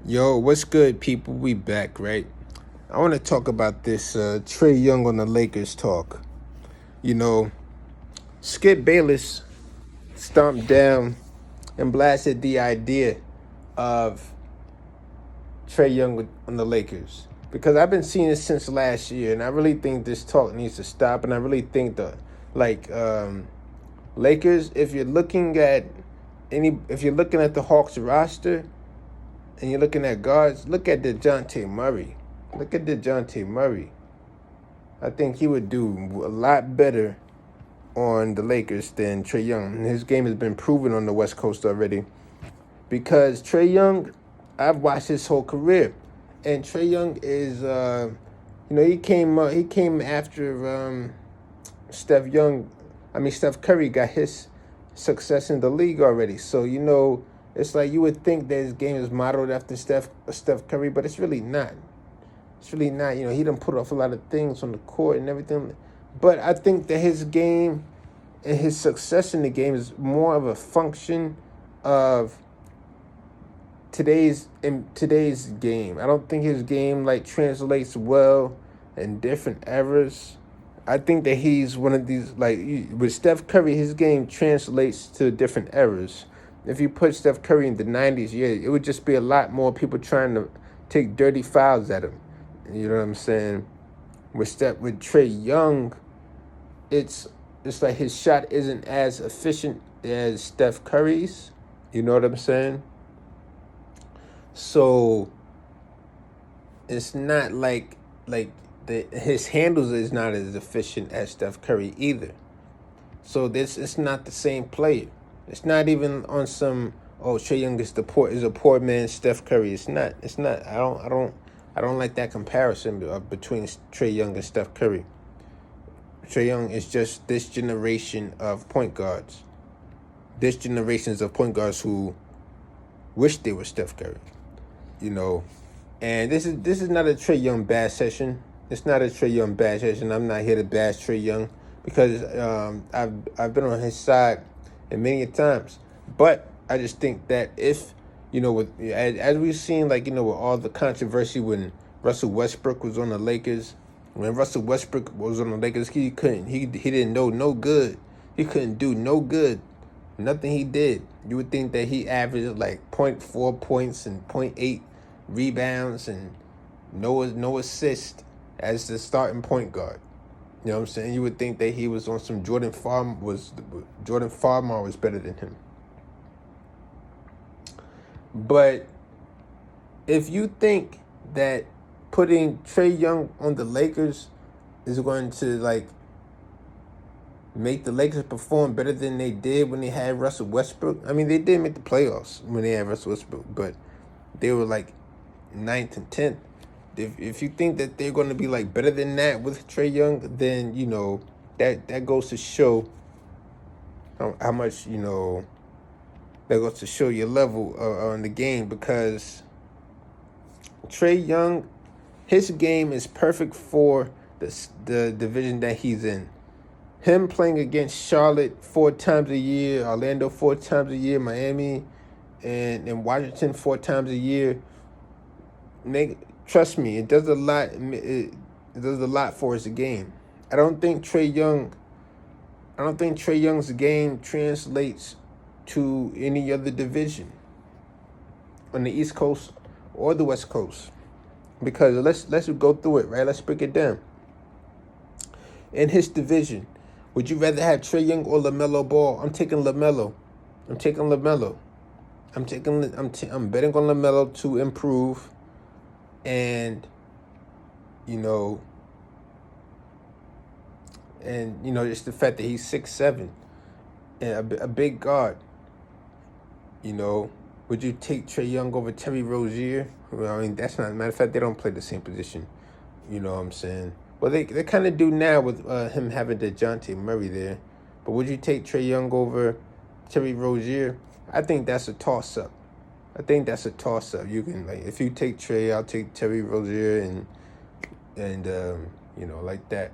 Yo, what's good, people? We back, right? I want to talk about this Trae Young on the Lakers talk. You know, Skip Bayless stomped down and blasted the idea of Trae Young on the Lakers because I've been seeing this since last year, and I really think this talk needs to stop. And I really think Lakers, if you're looking at the Hawks roster, and you're looking at guards, look at DeJounte Murray. Look at DeJounte Murray. I think he would do a lot better on the Lakers than Trae Young. His game has been proven on the West Coast already. Because Trae Young, I've watched his whole career. And Trae Young is, he came after Steph Curry got his success in the league already. So, it's like you would think that his game is modeled after Steph Curry, but it's really not. It's really not. He done put off a lot of things on the court and everything. But I think that his game and his success in the game is more of a function of today's game. I don't think his game translates well in different eras. I think that he's one of these, with Steph Curry, his game translates to different eras. If you put Steph Curry in the 90s, yeah, it would just be a lot more people trying to take dirty fouls at him. You know what I'm saying? With Trae Young, it's like his shot isn't as efficient as Steph Curry's. You know what I'm saying? So it's not his handles is not as efficient as Steph Curry either. So it's not the same player. It's not even on some Trae Young is a poor man Steph Curry. It's not. I don't like that comparison between Trae Young and Steph Curry. Trae Young is just this generation of point guards. This generations of point guards who wish they were Steph Curry. And this is not a Trae Young bash session. It's not a Trae Young bash session. I'm not here to bash Trae Young because I've been on his side and many times, but I just think that if as we've seen, with all the controversy when Russell Westbrook was on the Lakers, he didn't know no good. He couldn't do no good. Nothing he did. You would think that he averaged 0.4 points and 0.8 rebounds and no assist as the starting point guard. You know what I'm saying? You would think that he was on some Jordan Farmar was better than him. But if you think that putting Trae Young on the Lakers is going to make the Lakers perform better than they did when they had Russell Westbrook. I mean, they did make the playoffs when they had Russell Westbrook, but they were 9th and 10th. If you think that they're going to be better than that with Trae Young, then that goes to show how much that goes to show your level on the game, because Trae Young, his game is perfect for the division that he's in. Him playing against Charlotte 4 times a year, Orlando 4 times a year, Miami, and Washington 4 times a year. Trust me, it does a lot. It does a lot for his game. I don't think Trae Young's game translates to any other division on the East Coast or the West Coast. Because let's go through it, right? Let's break it down. In his division, would you rather have Trae Young or LaMelo Ball? I'm taking LaMelo. I'm betting on LaMelo to improve. And just the fact that he's 6'7", and a big guard. Would you take Trae Young over Terry Rozier? Well, I mean, that's not. Matter of fact, they don't play the same position. You know what I'm saying? Well, they kind of do now with him having DeJounte Murray there. But would you take Trae Young over Terry Rozier? I think that's a toss-up. You can if you take Trae, I'll take Terry Rozier and like that.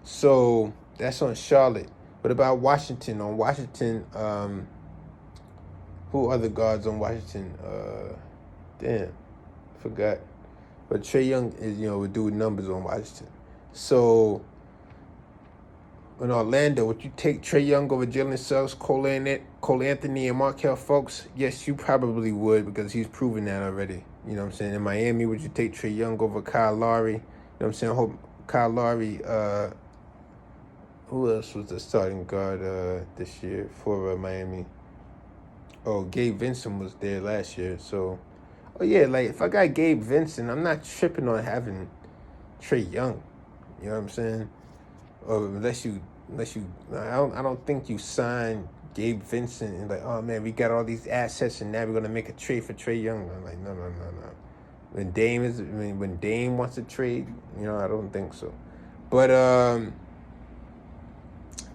So that's on Charlotte. What about Washington? On Washington, who are the guards on Washington? forgot. But Trae Young is, would do numbers on Washington. So in Orlando, would you take Trae Young over Jalen Suggs, Cole Anthony, and Markelle Fultz? Yes, you probably would, because he's proven that already. You know what I'm saying? In Miami, would you take Trae Young over Kyle Lowry? You know what I'm saying? I hope Kyle Lowry, who else was the starting guard this year for Miami? Oh, Gabe Vincent was there last year. So, like if I got Gabe Vincent, I'm not tripping on having Trae Young. You know what I'm saying? Or unless you, I don't think you sign Gabe Vincent and like, oh man, we got all these assets and now we're gonna make a trade for Trae Young. I'm like, no. When Dame wants to trade, I don't think so. But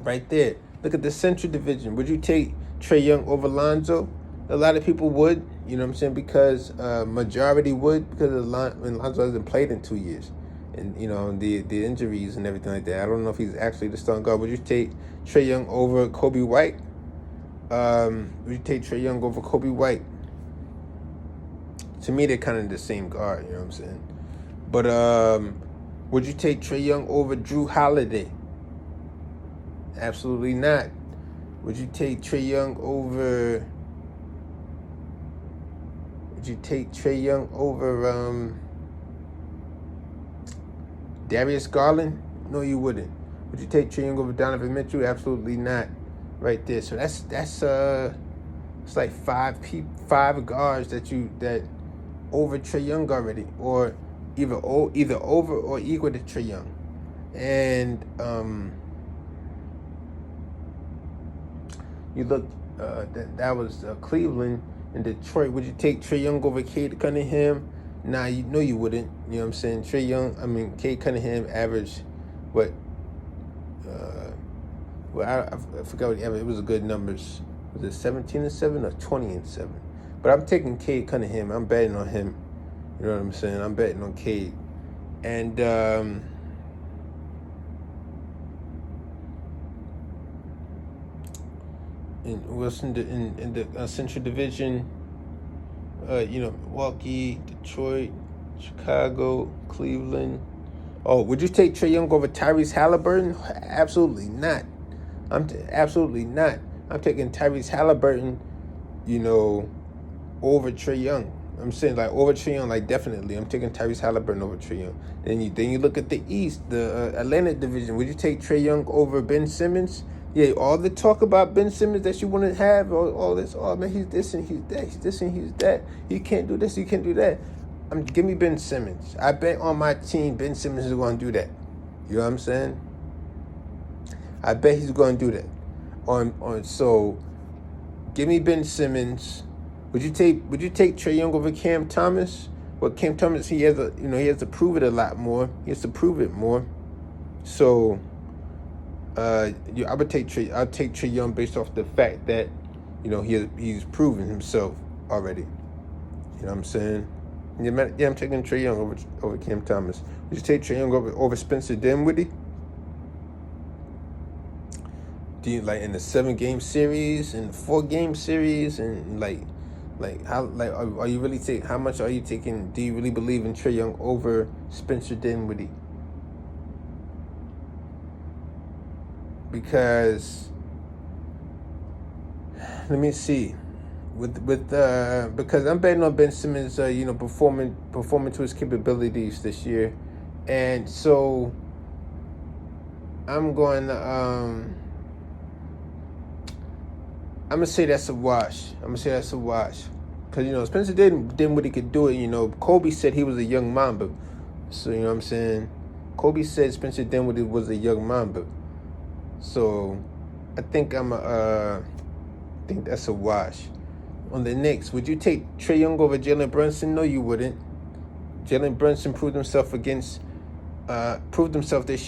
right there, look at the Central Division. Would you take Trae Young over Lonzo? A lot of people would, you know what I'm saying, because majority would, because Lonzo hasn't played in 2 years. And, the injuries and everything like that. I don't know if he's actually the starting guard. Would you take Trae Young over Kobe White? Would you take Trae Young over Kobe White? To me, they're kind of the same guard, you know what I'm saying? But would you take Trae Young over Drew Holiday? Absolutely not. Would you take Trae Young over... Darius Garland? No, you wouldn't. Would you take Trae Young over Donovan Mitchell? Absolutely not. Right there. So that's it's like five guards that over Trae Young already, or either over or equal to Trae Young. And you look that was Cleveland and Detroit. Would you take Trae Young over Cade Cunningham? Nah, you wouldn't. You know what I'm saying? Cade Cunningham averaged what? I forgot what he averaged. It was good numbers. Was it 17-7 or 20-7? But I'm taking Cade Cunningham. I'm betting on him. You know what I'm saying? I'm betting on Cade. And in the Central Division, Milwaukee, Detroit, Chicago, Cleveland. Oh, would you take Trae Young over Tyrese Halliburton? Absolutely not. Absolutely not. I'm taking Tyrese Halliburton, over Trae Young. I'm saying like over Trae Young, like definitely. I'm taking Tyrese Halliburton over Trae Young. Then you look at the East, the Atlantic Division. Would you take Trae Young over Ben Simmons? Yeah, all the talk about Ben Simmons that you want to have, all this, oh man, he's this and he's that, he's this and he's that. He can't do this, he can't do that. Give me Ben Simmons. I bet on my team Ben Simmons is going to do that. You know what I'm saying? I bet he's going to do that. So, give me Ben Simmons. Would you take Trae Young over Cam Thomas? Well, Cam Thomas, he has to prove it a lot more. He has to prove it more. So, I'll take Trae Young based off the fact that, he's proven himself already. You know what I'm saying? Yeah, I'm taking Trae Young over Cam Thomas. Would you take Trae Young over Spencer Dinwiddie? Do you in the 7-game series and 4-game series and are you really how much are you taking? Do you really believe in Trae Young over Spencer Dinwiddie? Because let me see, because I'm betting on Ben Simmons, performing to his capabilities this year, and so I'm going to I'm gonna say that's a wash. Because Spencer Dinwiddie could do it. Kobe said he was a young Mamba, so you know what I'm saying. Kobe said Spencer Dinwiddie was a young Mamba. So, I think think that's a wash. On the Knicks, would you take Trae Young over Jalen Brunson? No, you wouldn't. Jalen Brunson proved himself this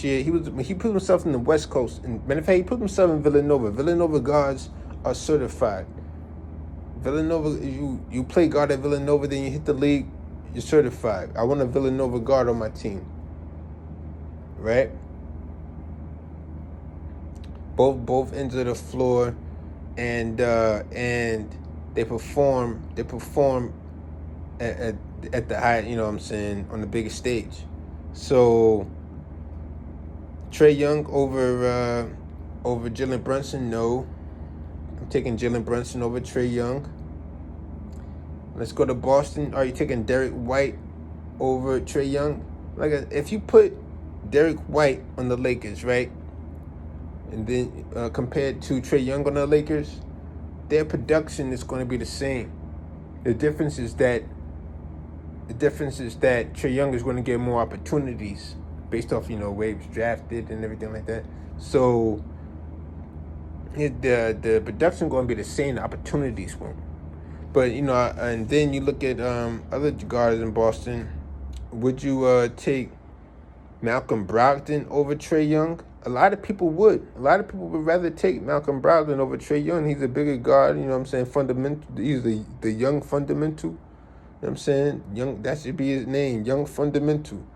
year. He proved himself in the West Coast. And matter of fact, he proved himself in Villanova. Villanova guards are certified. Villanova, you play guard at Villanova, then you hit the league, you're certified. I want a Villanova guard on my team. Right? Both ends of the floor, and they perform at at the high, you know what I'm saying, on the biggest stage. So Trae Young over Jalen Brunson, no. I'm taking Jalen Brunson over Trae Young. Let's go to Boston. Are you taking Derek White over Trae Young? Like, if you put Derek White on the Lakers, right, and then compared to Trae Young on the Lakers, their production is going to be the same. The difference is that Trae Young is going to get more opportunities based off, where he was drafted and everything like that. So the production going to be the same. The opportunities won't. But and then you look at other guards in Boston. Would you take Malcolm Brogdon over Trae Young? A lot of people would. A lot of people would rather take Malcolm Brogdon over Trae Young. He's a bigger guard, you know what I'm saying? Fundamental. He's the young fundamental. You know what I'm saying? Young. That should be his name, Young Fundamental.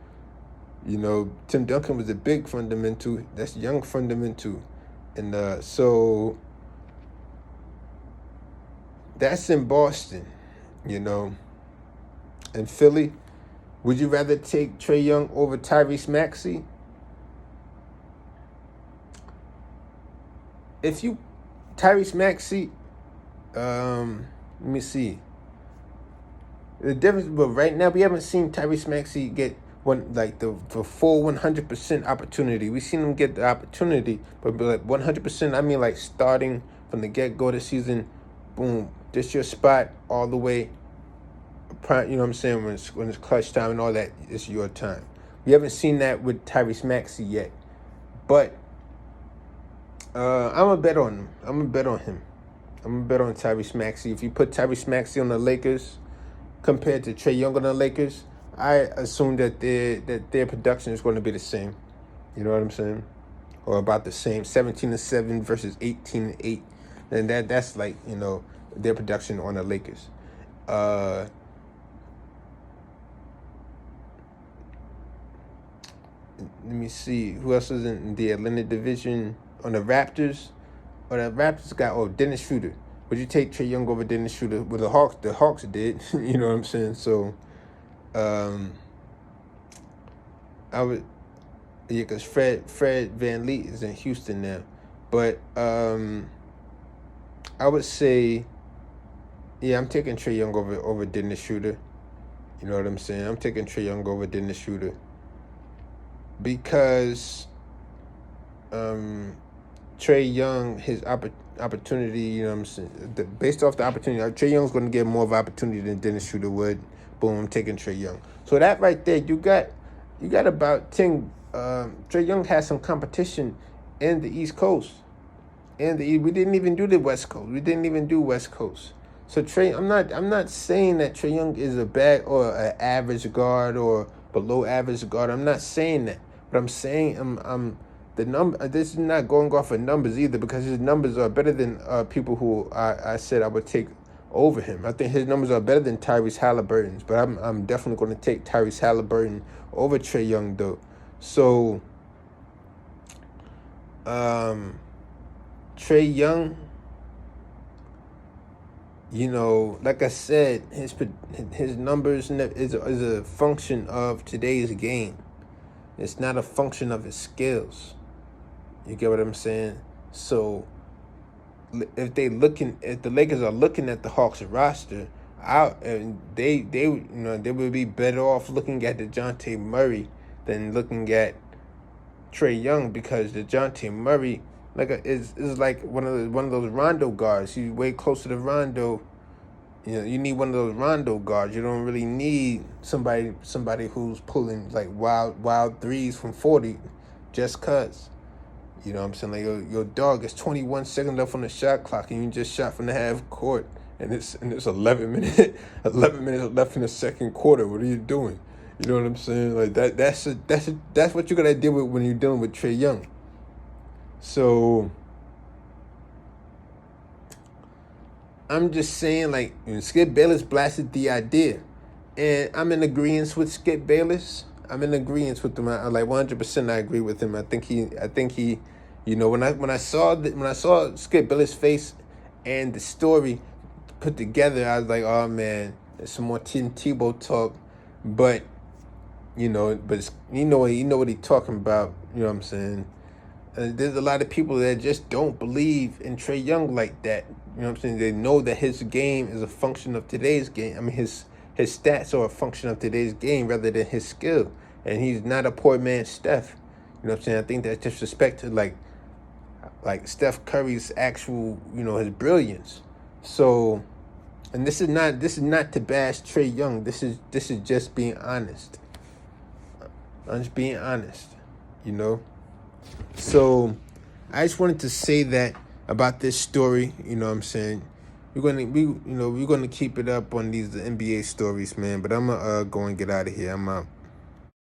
Tim Duncan was a big fundamental. That's Young Fundamental. And so that's in Boston, In Philly, would you rather take Trae Young over Tyrese Maxey? Tyrese Maxey, let me see. The difference, but right now we haven't seen Tyrese Maxey get the full 100% opportunity. We've seen him get the opportunity, but like 100%, I mean like starting from the get-go of the season, boom, this your spot all the way. You know what I'm saying? When it's clutch time and all that, it's your time. We haven't seen that with Tyrese Maxey yet, but I'm gonna bet on him. I'm gonna bet on him. I'm gonna bet on Tyrese Maxey. If you put Tyrese Maxey on the Lakers compared to Trae Young on the Lakers, I assume that their production is going to be the same. You know what I'm saying? Or about the same. 17-7 versus 18-8. And that's like, their production on the Lakers. Let me see. Who else is in the Atlantic Division? On the Raptors? Or the Raptors got, Dennis Schroeder. Would you take Trae Young over Dennis Schroeder? Well, the Hawks did. You know what I'm saying? So, I would, because Fred VanVleet is in Houston now. But I would say, I'm taking Trae Young over Dennis Schroeder. You know what I'm saying? I'm taking Trae Young over Dennis Schroeder. Because Trae Young, his opportunity, you know what I'm saying? Based off the opportunity, Trae Young's going to get more of an opportunity than Dennis Schroeder would. Boom, I'm taking Trae Young. So that right there, you got about 10. Trae Young has some competition in the East Coast. We didn't even do the West Coast. We didn't even do West Coast. So I'm not saying that Trae Young is a bad or an average guard or below average guard. I'm not saying that. But I'm saying this is not going off of numbers either, because his numbers are better than people who I said I would take over him. I think his numbers are better than Tyrese Halliburton's, but I'm definitely going to take Tyrese Halliburton over Trae Young though. So Trae Young, like I said, his numbers is a function of today's game. It's not a function of his skills. You get what I'm saying? So if the Lakers are looking at the Hawks roster, they would be better off looking at DeJounte Murray than looking at Trae Young, because DeJounte Murray is like one of those Rondo guards. He's way closer to Rondo. You need one of those Rondo guards. You don't really need somebody who's pulling like wild threes from 40 just cause. You know what I'm saying? Like your dog is 21 seconds left on the shot clock and you just shot from the half court and it's 11 minutes left in the second quarter. What are you doing? You know what I'm saying? Like that's what you gotta deal with when you're dealing with Trae Young. So I'm just saying, like, Skip Bayless blasted the idea, and I'm in agreement with Skip Bayless. I'm in agreement with him. I like 100%. I agree with him. I think he. When I saw Skip Bayless' face and the story put together, I was like, oh man, There's some more Tim Tebow talk, but you know what he talking about. You know what I'm saying? There's a lot of people that just don't believe in Trae Young like that. You know what I'm saying? They know that his game is a function of today's game. I mean, his stats are a function of today's game rather than his skill. And he's not a poor man's Steph. You know what I'm saying? I think that's disrespect to like Steph Curry's actual, his brilliance. So, and this is not to bash Trae Young. This is just being honest. I'm just being honest, you know. So, I just wanted to say that about this story. You know what I'm saying? We're gonna keep it up on these NBA stories, man. But I'm gonna go and get out of here. I'm out.